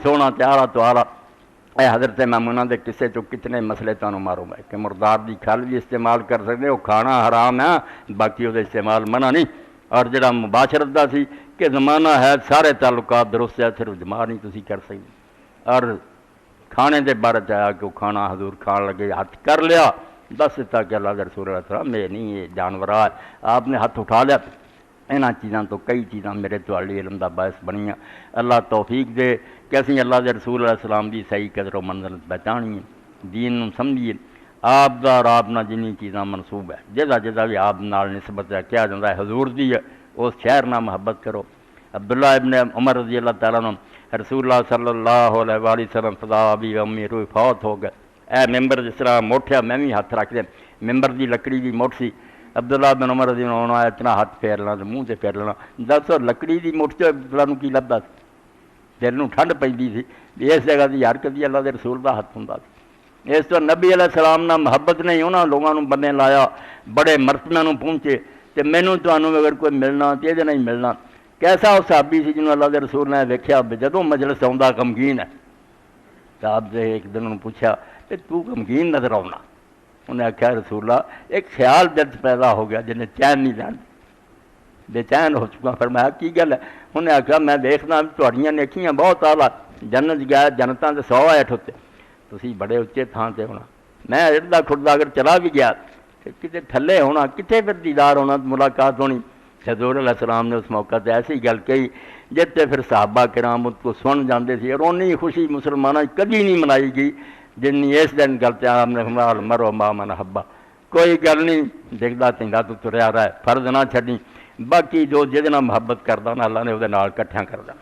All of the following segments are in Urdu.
سونا تیارا توارا اے حضرت میمونہ دے قصے چو کتنے مسئلے تانوں ماروں میں کہ مردار دی کھال بھی استعمال کر سکتے ہو، کھانا حرام ہے باقی وہ استعمال منع نہیں، اور جڑا مباشرت دا سی کہ زمانہ ہے سارے تعلقات درست ہے، صرف جماع نہیں تسی کر سکتے، اور کھانے دے بارے چاہیا کہ وہ کھانا حضور کھان لگے ہاتھ کر لیا، دس دیتا کہ اللہ کے رسول علیہ السلام میں نہیں یہ جانور ہے، آپ نے ہاتھ اٹھا لیا، انہاں چیزاں تو کئی چیزاں میرے تواڈی علم دا باعث بنیاں، اللہ توفیق دے کہ اسی اللہ دے رسول علیہ السلام دی صحیح قدر و منزلت پہچانی ہے، دین نوں سمجھیے، آپ دا اور آپ نہ جنی چیزاں منسوب ہے، جدا بھی آپ نال نسبت ہے کیا جاندہ ہے حضور دی ہے، اس شہر نہ محبت کرو۔ عبداللہ ابن عمر رضی اللہ تعالیٰ عنہ رسول اللہ صلی اللہ علیہ وآلہ وسلم فدا ابی و امی روح فوت ہو گئے، اے ممبر جس طرح موٹھیا میں بھی ہاتھ رکھ دیں، ممبر دی لکڑی دی موٹ سی، عبداللہ بن عمر رضی اللہ عنہ اتنا ہاتھ پھیر لینا تو منہ سے پھیر لینا، دس لکڑی دی موٹ سے عبداللہ نو کی لبدا سی، دل نو ٹھنڈ پیندی سی، اس جگہ دی حرکت دی اللہ دے رسول دا ہاتھ ہوندا سی، اس تو نبی علیہ السلام نہ محبت نہیں انہاں لوگاں نو بننے لایا، بڑے مرتبے نو پہنچے، تے مینوں تانوں اگر کوئی ملنا تے یہ نہیں ملنا، کیسا وہ صحابی سی جنہوں اللہ دے رسول نے ویکھیا جدوں مجلس آوندا غمگین ہے، تو آپ سے ایک دن انہوں پوچھا کہ تو غمگین نظر آنا، انہیں آخیا رسول اللہ ایک خیال دل پیدا ہو گیا جنہیں چین نہیں جان، بے چین ہو چکا، فرمایا کی گل ہے، انہیں آخیا میں دیکھنا تہاڈیاں نیکیاں بہت اعلیٰ، جنت گیا جنتاں تے 100 ہیٹھ ہوتے، تسی بڑے اچے تھان تے ہونا، میں اڑدا کھڑدا اگر چلا بھی گیا کتے تھلے ہونا، کتنے پھر دیدار ہونا، ملاقات ہونی۔ حضور علیہ السلام نے اس موقع تے ایسی گل کہی جتے پھر صحابہ کرام اس کو سن جاندے سی، اور اونی خوشی مسلمانوں کبھی نہیں منائی گئی جنی اس دن گل تے آپ نے فرمایا مرو ما من حبا، کوئی گل نہیں دیکھدا تیندا تو تریا رہا ہے، فرض نہ چھڈی، باقی جو جہدے نال محبت کردا نا اللہ نے وہ نال کٹھیاں کردا،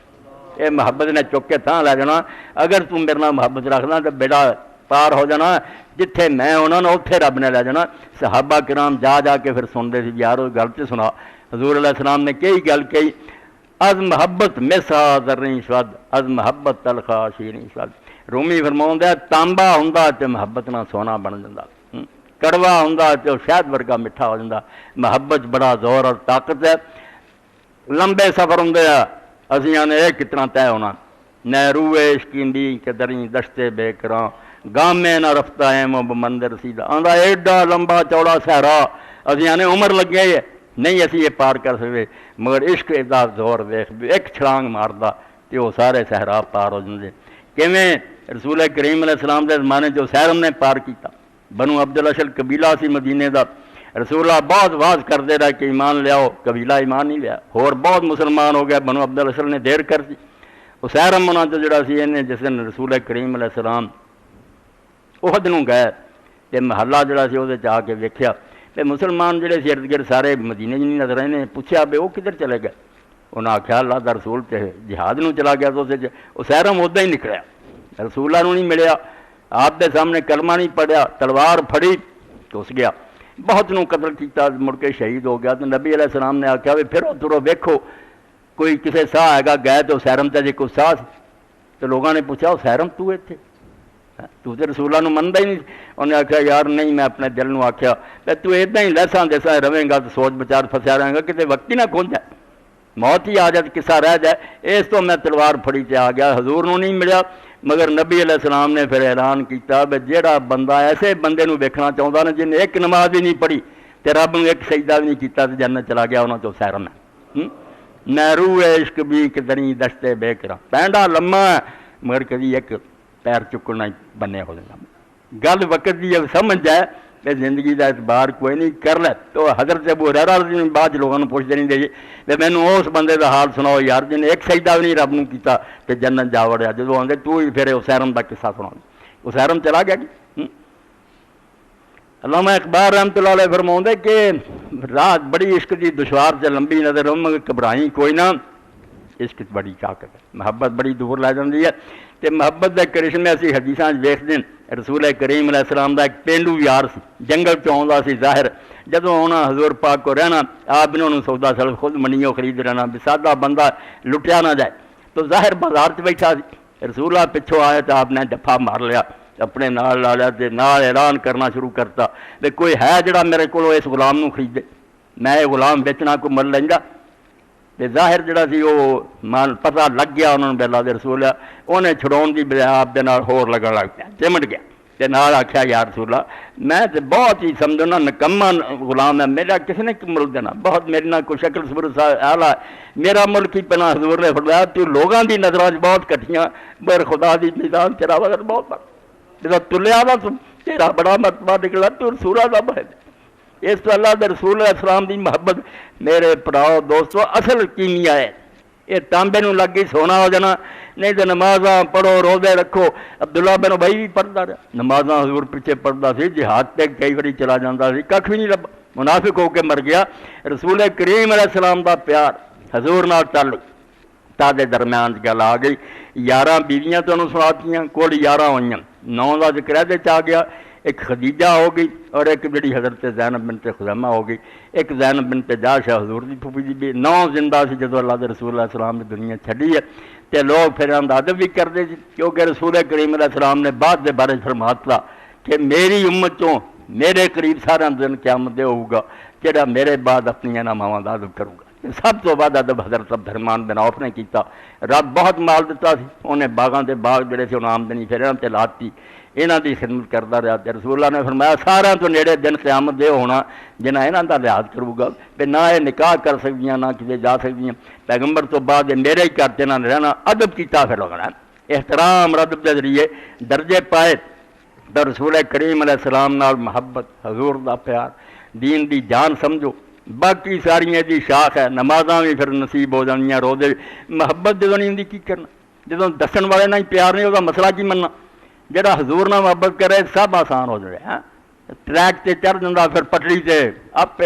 یہ محبت نے چک کے تھاں لے جانا، اگر تم میرے نال محبت رکھدا تو بیڑا پار ہو جانا، جتھے میں ہونا نا اتھے رب نے لے جانا۔ صحابہ کرام جا کے پھر سنتے سی یار وہ گل تے سنا، حضور علیہ السلام نے کئی گل کہی، از محبت مسا زرنی شد، از محبت تلخا شیریں شد، رومی فرماؤندا تانبا ہوندا تے محبت نہ سونا بن جاندا، کڑوا ہوندا تے شہد ورگا میٹھا ہو جاندا، محبت بڑا زور اور طاقت ہے، لمبے سفر ہوندے آ، اسیاں نے یہ کتنا طے ہونا، نیرو عشقی کہ دریں دشتے بے کراں، گامے نہ رفتہ ہے وہ بمندر سیدھا، آندا ایڈا لمبا چوڑا صحرا، اسیاں نے عمر لگے ہے نہیں اسی یہ پار کر سکتے، مگر عشق دا زور دیکھ ایک چھلانگ ماردا تے وہ سارے صحرا پار ہو جاندے۔ کیویں رسول کریم علیہ السلام دے زمانے جو سیرم نے پار کیتا، بنو عبد الاشل قبیلہ سی مدینے دا، رسول اللہ بہت واز کرتے رہے کہ ایمان لیاؤ، قبیلہ ایمان نہیں لیا، اور بہت مسلمان ہو گیا، بنو عبد الاشل نے دیر کر دی، وہ سیرم انہاں تے جڑا سی انہیں جس دن رسول کریم علیہ السلام احد نوں گئے تے محلہ جڑا سی وہ آ کے ویکھیا تے مسلمان جڑے سی ارد گرد سارے مدینے نہیں نظر آئے، پوچھا بے وہ کدھر چلے گئے، انہاں آخیا اللہ دا رسول تے جہاد نوں چلا گیا، تو وہ سیرم ادا ہی نکلیا، رسول اللہ نوں نہیں ملیا، آپ دے سامنے کلمہ نہیں پڑھیا، تلوار پھڑی تو اس گیا، بہت نوں قتل کیتا، مڑ کے شہید ہو گیا، تو نبی علیہ السلام نے آخیا پھرو ترو ویکھو کوئی کسے ساہ آئے گا، گئے تو سیرم تے جے کوئی ساہ سی، تو لوگوں نے پوچھا وہ سیرم تو اتنے تو رسول اللہ منتا ہی نہیں، انہیں آخیا یار نہیں، میں اپنے دل نو آخیا تو ادا ہی لہساں دیساں رہے گا تو سوچ بچار پھسیا رہے گا، کتے وقت ہی نہ کھل جائے، موت ہی آ جائے، قصہ رہ جائے، اس تو میں تلوار پھڑی تے آ گیا، حضور نو نہیں ملیا، مگر نبی علیہ السلام نے پھر اعلان کیتا کہ جیڑا بندہ ایسے بندے نو ویکھنا چاہتا نا جن ایک نماز ہی نہیں پڑھی تے رب نے ایک سجدہ بھی نہیں کیتا تے جنت چلا گیا، انہاں چوں سیرم ہے، نیرو عشق بھی کدری دشتے بے کراں، پینڈا لما ہے مگر کبھی ایک پیر چکنا بنے ہو جانا، گل وقت کی جب سمجھ جائے کہ زندگی کا اعتبار کوئی نہیں کر لے، تو حضرت ابو ہریرہ رضی اللہ عنہ بعد لوگوں نے پوچھتے نہیں دے کہ مینوں اس بندے کا حال سناؤ یار جن ایک سجدہ بھی نہیں رب نے کیتا کہ جنت جا وڑیا، جدو آدھے تو ہی پھر اسیرم کا قصہ سنا، اسیرم چلا گیا جی۔ علامہ اقبال رحمۃ اللہ علیہ فرماؤں کہ رات بڑی عشق کی دشوار سے لمبی نظر مگر گھبرائی کوئی نہ، عشق بڑی طاقت ہے، محبت بڑی دور لے جاتی ہے، تے محبت دے کرشمے اسی حدیثاں ویکھدے ہیں، رسول کریم علیہ السلام دا ایک پینڈو یار سی، جنگل چ آوندا سی ظاہر، جدوں آنا حضور پاک کو رہنا، آپ انہوں نے سودا سلف خود منیوں خرید رہنا، بھی سادہ بندہ لٹیا نہ جائے، تو ظاہر بازار چ بیٹھا سی، رسول اللہ پچھوں آئے تو آپ نے ڈفا مار لیا، اپنے نال لا لیا تے نال اعلان کرنا شروع کرتا کہ کوئی ہے جڑا میرے کو اس غلام نو خریدے، میں یہ غلام بیچنا کو مل لیندا، ਤੇ ਜ਼ਾਹਿਰ ਜਿਹੜਾ ਸੀ ਉਹ ਮਨ ਪਤਾ ਲੱਗ ਗਿਆ ਉਹਨਾਂ ਨੂੰ ਅੱਲਾ ਦੇ ਰਸੂਲ ਆ, ਉਹਨੇ ਛੁਡਾਉਣ ਦੀ ਬਜਾਏ ਆਪ ਦੇ ਨਾਲ ਹੋਰ ਲੱਗਣ ਲੱਗ ਪਿਆ, ਚਿਮਟ ਗਿਆ ਤੇ ਨਾਲ ਆਖਿਆ ਯਾ ਰਸੂਲਾ ਮੈਂ ਤੇ ਬਹੁਤ ਹੀ ਸਮਝੋ ਨਾ ਨਕੰਮਾ ਗੁਲਾਮ ਹੈ, ਮੇਰਾ ਕਿਸੇ ਨੇ ਮੁਲਕ ਦੇਣਾ ਬਹੁਤ ਮੇਰੇ ਨਾਲ ਕੋਈ ਸ਼ਕਲ ਸਬੂਤ ਆਲਾ ਮੇਰਾ ਮੁਲਕ ਹੀ ਪਨਾ ਹਜ਼ੂਰ نے فرمایا تو لوگوں کی نظروں بہت کٹیاں پر خدا دی میزان تیرا وزن بہت بڑا جب تلیا وا تیرا بڑا مرتبہ نکلا تو رسولہ دا بہت اس تو اللہ دے رسول علیہ السلام دی محبت میرے پراؤ دوستو اصل کیمیا ہے. یہ تانبے نو لگ گئی سونا ہو جانا نہیں تو نمازاں پڑھو روزے رکھو. عبداللہ بن ابی بھی پڑھتا رہا نمازاں حضور پیچھے پڑھتا سی جہاد تے کئی باری چلا جاتا سی کھ بھی نہیں لبا منافق ہو کے مر گیا. رسول کریم علیہ السلام دا پیار حضور نال تعلق تادے درمیان گل آ گئی. 11 بیویاں تو انہوں سناتیاں کول 11 ہوئیاں 9 کا ذکر ہے آ گیا. ایک خدیجہ ہو گئی اور ایک جڑی حضرت زینب بنت خزیمہ ہو گئی. ایک زینب بنت جاش ہے حضور دی پھوپھی دی بھی 9 زندہ سی جدو اللہ دے رسول علیہ السلام نے دنیا چھڈی ہے. تے لوگ پھر ادب بھی کرتے سی کیونکہ رسول کریم علیہ السلام نے بعد دے بارے فرماتا کہ میری امت چوں میرے قریب سارا دن قیامت دے ہوگا جڑا میرے بعد اپنی ماواں دا ادب کروں گا. سب تو بعد ادب حضرت عبد الرحمن بن عوف نے کیتا. رب بہت مال دیتا سی انہیں باغاں دے باغ جڑے سی انہوں آمدنی پھر انہوں تے لاتی یہاں دی خدمت کرتا رہا. تے رسول اللہ نے فرمایا سارا تو نیڑے دن قیامت دے ہونا جنہ یہاں دا لحاظ کروں گا کہ نہ یہ نکاح کر سکدیاں نہ کسی جا سکدیاں. پیغمبر تو بعد میرے ہی کرتے نہ رہنا ادب کیتا پھر لگنا احترام ادب کے ذریعے درجے پائے. تو رسول کریم علیہ السلام نال محبت حضور دا پیار دین دی جان سمجھو. باقی ساریاں دی شاخ ہے نمازاں بھی پھر نصیب ہو جانیاں روزے محبت جدوں نہیں ہوندی کی کرنا جدوں دسن والے نہ ہی پیار نہیں ہوگا مسئلہ کی مننا. جڑا حضور نہ محبت کرے سب آسان ہو جائے. ٹریک تے چڑھ جاتا پھر پٹڑی تے آپ